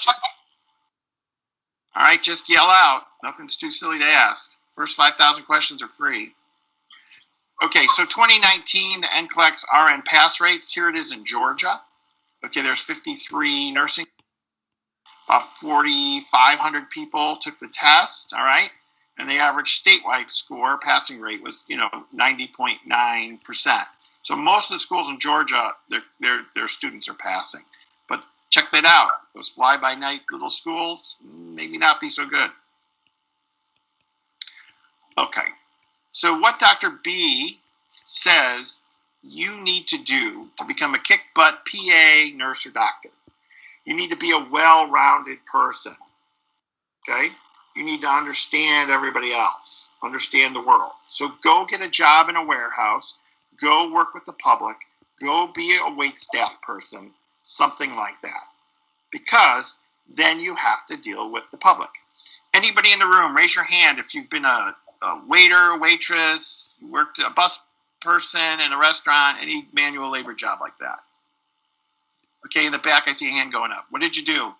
questions? All right, just yell out. Nothing's too silly to ask. First 5,000 questions are free. Okay, so 2019, the NCLEX RN pass rates. Here it is in Georgia. Okay, there's 53 nursing. About 4,500 people took the test, all right? And the average statewide score passing rate was, 90.9%. So most of the schools in Georgia, their students are passing. But check that out. Those fly-by-night little schools, maybe not be so good. Okay, so what Dr. B says you need to do to become a kick-butt PA, nurse, or doctor. You need to be a well-rounded person, okay? You need to understand everybody else, understand the world. So go get a job in a warehouse, go work with the public, go be a wait staff person, something like that. Because then you have to deal with the public. Anybody in the room, raise your hand if you've been a waiter, waitress, you worked a bus person in a restaurant, any manual labor job like that. Okay, in the back, I see a hand going up. What did you do? I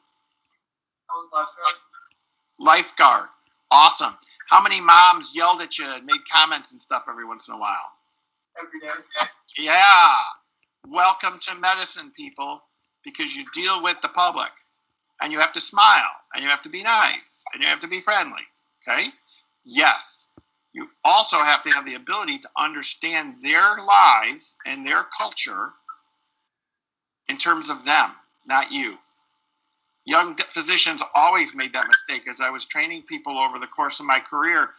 was lifeguard. Lifeguard. Awesome. How many moms yelled at you and made comments and stuff every once in a while? Every day. Yeah. Welcome to medicine, people, because you deal with the public. And you have to smile, and you have to be nice, and you have to be friendly. Okay? Yes. You also have to have the ability to understand their lives and their culture in terms of them, not you. Young physicians always made that mistake. As I was training people over the course of my career,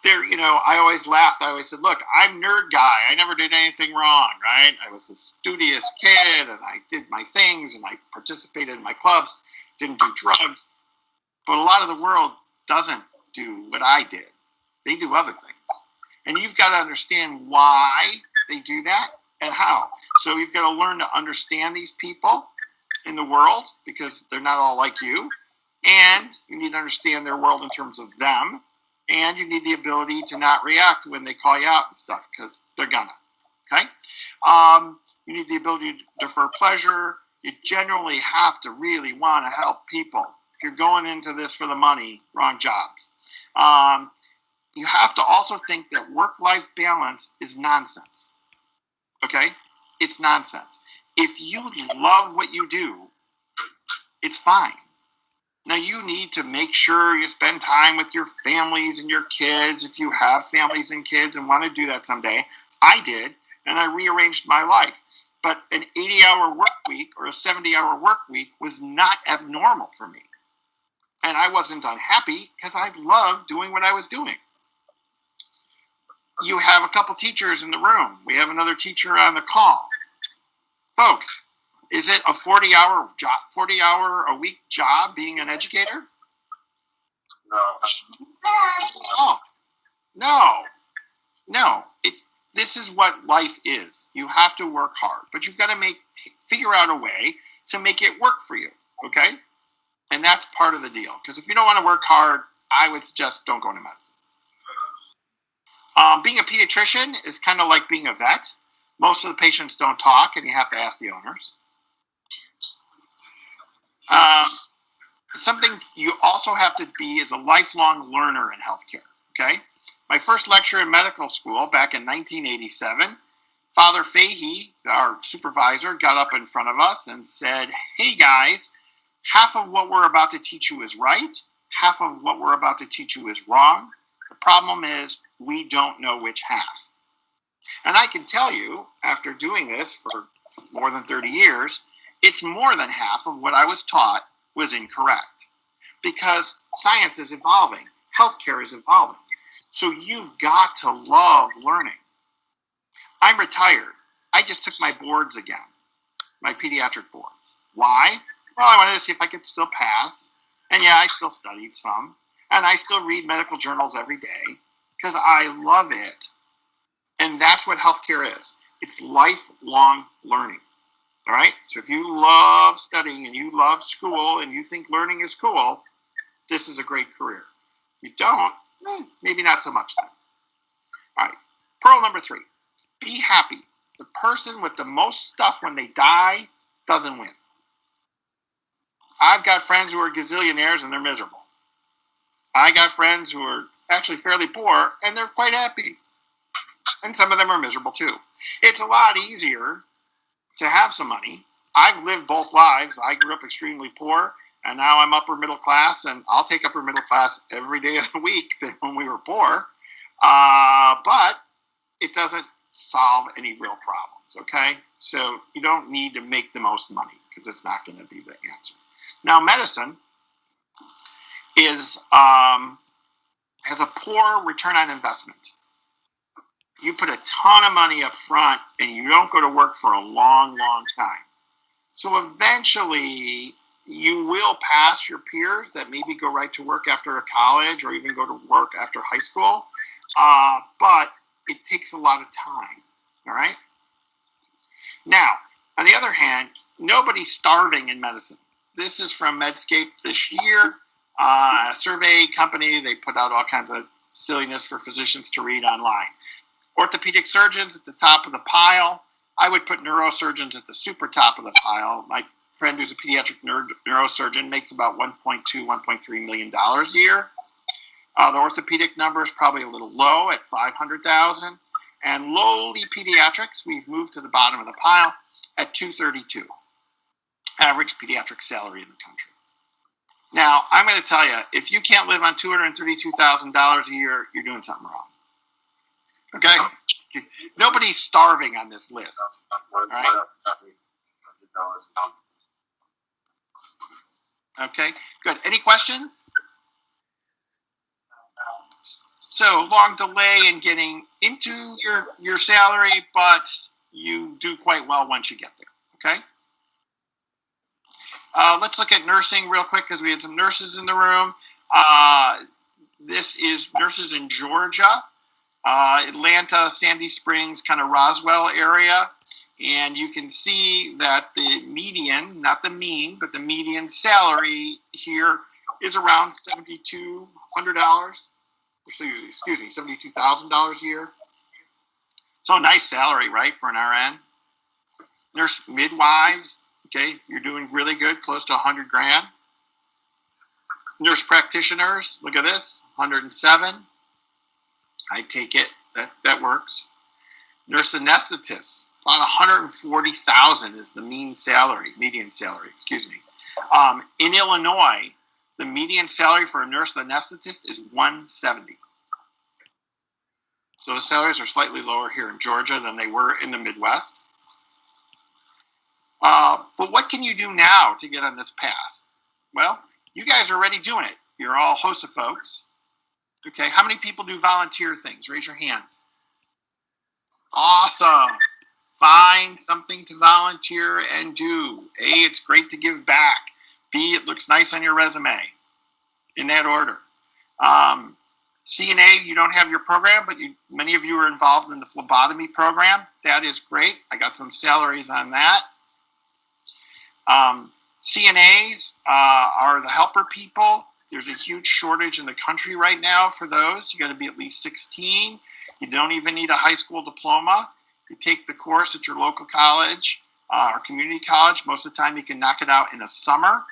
I always laughed. I always said, look, I'm nerd guy. I never did anything wrong, right? I was a studious kid, and I did my things, and I participated in my clubs, didn't do drugs. But a lot of the world doesn't do what I did. They do other things. And you've got to understand why they do that and how. So you've got to learn to understand these people in the world because they're not all like you. And you need to understand their world in terms of them. And you need the ability to not react when they call you out and stuff because they're gonna. Okay? You need the ability to defer pleasure. You generally have to really want to help people. If you're going into this for the money, wrong jobs. You have to also think that work-life balance is nonsense. Okay? It's nonsense. If you love what you do, it's fine. Now, you need to make sure you spend time with your families and your kids if you have families and kids and want to do that someday. I did, and I rearranged my life. But an 80-hour work week or a 70-hour work week was not abnormal for me. And I wasn't unhappy because I loved doing what I was doing. You have a couple teachers in the room. We have another teacher on the call. Folks, is it a 40-hour job, 40-hour a week job being an educator? No. This is what life is. You have to work hard, but you've got to figure out a way to make it work for you. Okay, and that's part of the deal. Because if you don't want to work hard, I would suggest don't go into medicine. Being a pediatrician is kind of like being a vet. Most of the patients don't talk, and you have to ask the owners. Something you also have to be is a lifelong learner in healthcare, okay? My first lecture in medical school back in 1987, Father Fahey, our supervisor, got up in front of us and said, hey guys, half of what we're about to teach you is right, half of what we're about to teach you is wrong. The problem is we don't know which half. And I can tell you, after doing this for more than 30 years, it's more than half of what I was taught was incorrect. Because science is evolving, healthcare is evolving. So you've got to love learning. I'm retired. I just took my boards again, my pediatric boards. Why? Well, I wanted to see if I could still pass. And yeah, I still studied some. And I still read medical journals every day because I love it. And that's what healthcare is. It's lifelong learning. All right? So if you love studying and you love school and you think learning is cool, this is a great career. If you don't, maybe not so much then. All right. Pearl number 3. Be happy. The person with the most stuff when they die doesn't win. I've got friends who are gazillionaires and they're miserable. I got friends who are actually fairly poor and they're quite happy. And some of them are miserable too. It's a lot easier to have some money. I've lived both lives. I grew up extremely poor and now I'm upper middle class, and I'll take upper middle class every day of the week than when we were poor. But it doesn't solve any real problems, okay? So you don't need to make the most money because it's not going to be the answer. Now, medicine is has a poor return on investment. You put a ton of money up front and you don't go to work for a long, long time. So eventually you will pass your peers that maybe go right to work after college or even go to work after high school. But it takes a lot of time, all right? Now, on the other hand, nobody's starving in medicine. This is from Medscape this year. A survey company, they put out all kinds of silliness for physicians to read online. Orthopedic surgeons at the top of the pile. I would put neurosurgeons at the super top of the pile. My friend who's a pediatric neurosurgeon makes about $1.2, $1.3 million a year. The orthopedic number is probably a little low at $500,000. And lowly pediatrics, we've moved to the bottom of the pile at $232. Average pediatric salary in the country. Now, I'm going to tell you, if you can't live on $232,000 a year, you're doing something wrong. Okay? Nobody's starving on this list. All right? Okay, good. Any questions? So, long delay in getting into your salary, but you do quite well once you get there, okay? Let's look at nursing real quick because we had some nurses in the room. This is nurses in Georgia, Atlanta, Sandy Springs, kind of Roswell area. And you can see that the median, not the mean, but the median salary here is around $7,200. Excuse me, $72,000 a year. So a nice salary, right, for an RN. Nurse midwives, okay, you're doing really good, close to 100 grand. Nurse practitioners, look at this, 107. I take it, that works. Nurse anesthetists, about 140,000 is the median salary, excuse me. In Illinois, the median salary for a nurse anesthetist is $170. So the salaries are slightly lower here in Georgia than they were in the Midwest. But what can you do now to get on this path? Well, you guys are already doing it. You're all HOSA folks. Okay, how many people do volunteer things? Raise your hands. Awesome. Find something to volunteer and do. A, it's great to give back. B, it looks nice on your resume. In that order. CNA, you don't have your program, but many of you are involved in the phlebotomy program. That is great. I got some salaries on that. CNAs are the helper people. There's a huge shortage in the country right now for those. You got to be at least 16. You don't even need a high school diploma. You take the course at your local college or community college. Most of the time you can knock it out in the summer.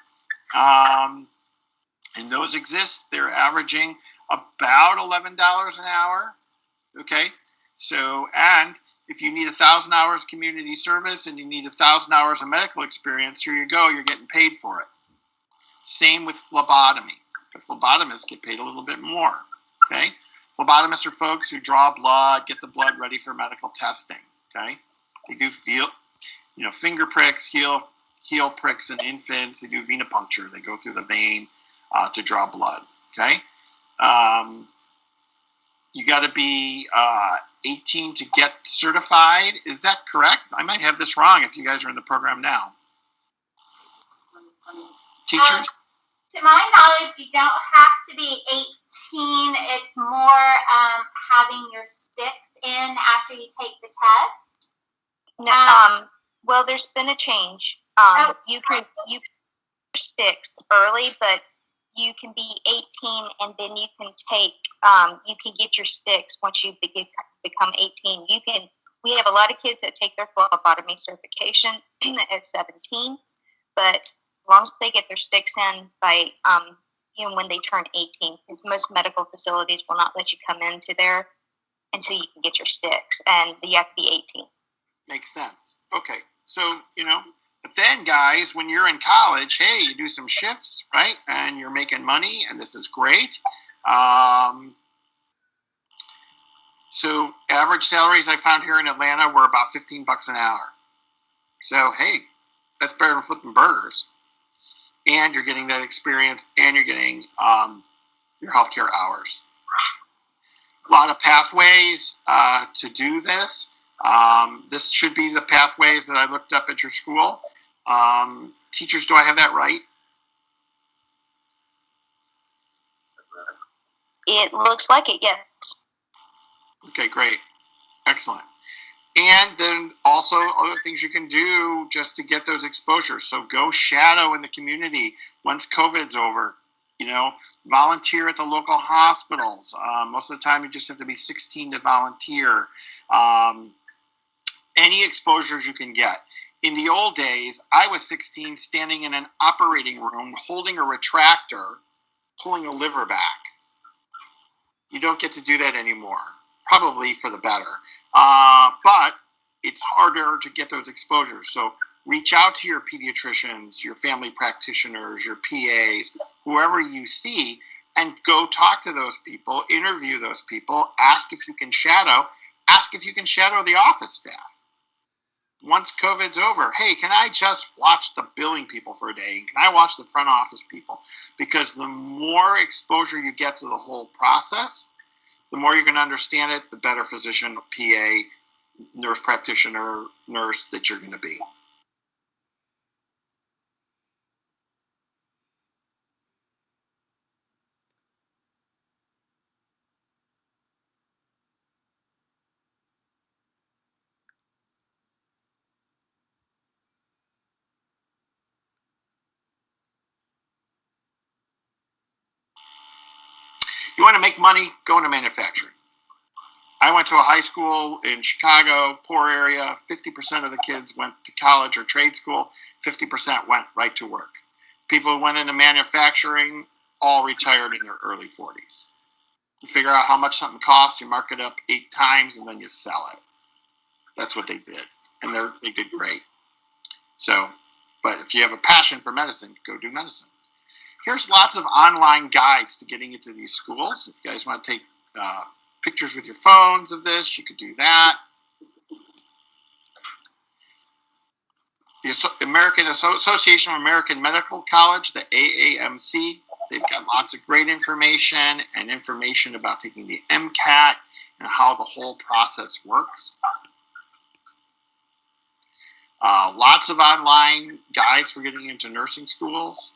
And those exist. They're averaging about $11 an hour. Okay? So, and if you need 1,000 hours of community service and you need 1,000 hours of medical experience, here you go, you're getting paid for it. Same with phlebotomy. The phlebotomists get paid a little bit more. Okay? Phlebotomists are folks who draw blood, get the blood ready for medical testing. Okay? They do finger pricks, heel pricks in infants. They do venipuncture. They go through the vein to draw blood. Okay? You got to be 18 to get certified. Is that correct? I might have this wrong if you guys are in the program now. Teachers? To my knowledge, you don't have to be 18. It's more having your sticks in after you take the test. No, well, there's been a change. You can sticks early, but you can be 18 and then you can take, you can get your sticks once you become 18. We have a lot of kids that take their phlebotomy certification at 17, but long as they get their sticks in by when they turn 18, because most medical facilities will not let you come into there until you can get your sticks, and you have to be 18. Makes sense. Okay. So, but then guys, when you're in college, hey, you do some shifts, right? And you're making money, and this is great. So average salaries I found here in Atlanta were about $15 an hour. So, hey, that's better than flipping burgers. And you're getting that experience, and you're getting your healthcare hours. A lot of pathways to do this. This should be the pathways that I looked up at your school. Teachers, do I have that right? It looks like it, yes. Okay, great. Excellent. And then also other things you can do just to get those exposures. So go shadow in the community once COVID's over. Volunteer at the local hospitals. Most of the time you just have to be 16 to volunteer. Any exposures you can get. In the old days, I was 16 standing in an operating room holding a retractor, pulling a liver back. You don't get to do that anymore, probably for the better. But it's harder to get those exposures. So reach out to your pediatricians, your family practitioners, your PAs, whoever you see, and go talk to those people, interview those people, ask if you can shadow the office staff. Once COVID's over, hey, can I just watch the billing people for a day? Can I watch the front office people? Because the more exposure you get to the whole process, the more you're going to understand it, the better physician, PA, nurse practitioner, nurse that you're going to be. You want to make money, go into manufacturing. I went to a high school in Chicago, poor area. 50% of the kids went to college or trade school. 50% went right to work. People who went into manufacturing all retired in their early 40s. You figure out how much something costs, you mark it up 8 times, and then you sell it. That's what they did. And they did great. So, but if you have a passion for medicine, go do medicine. Here's lots of online guides to getting into these schools. If you guys want to take pictures with your phones of this, you could do that. The American Association of American Medical College, the AAMC, they've got lots of great information and information about taking the MCAT and how the whole process works. Lots of online guides for getting into nursing schools.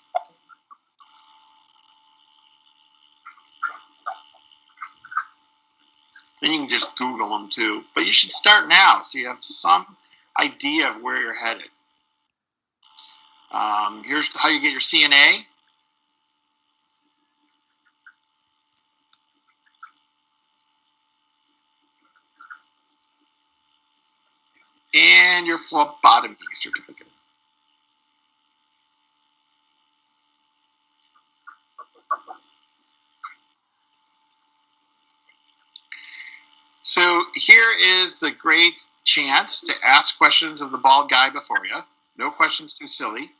Then you can just Google them too. But you should start now so you have some idea of where you're headed. Here's how you get your CNA. And your phlebotomy certificate. So here is the great chance to ask questions of the bald guy before you. No questions too silly.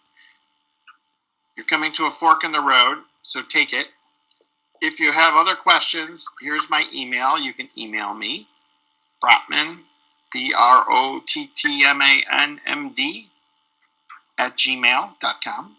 You're coming to a fork in the road, so take it. If you have other questions, here's my email. You can email me, Brottman, BROTTMANMD @gmail.com.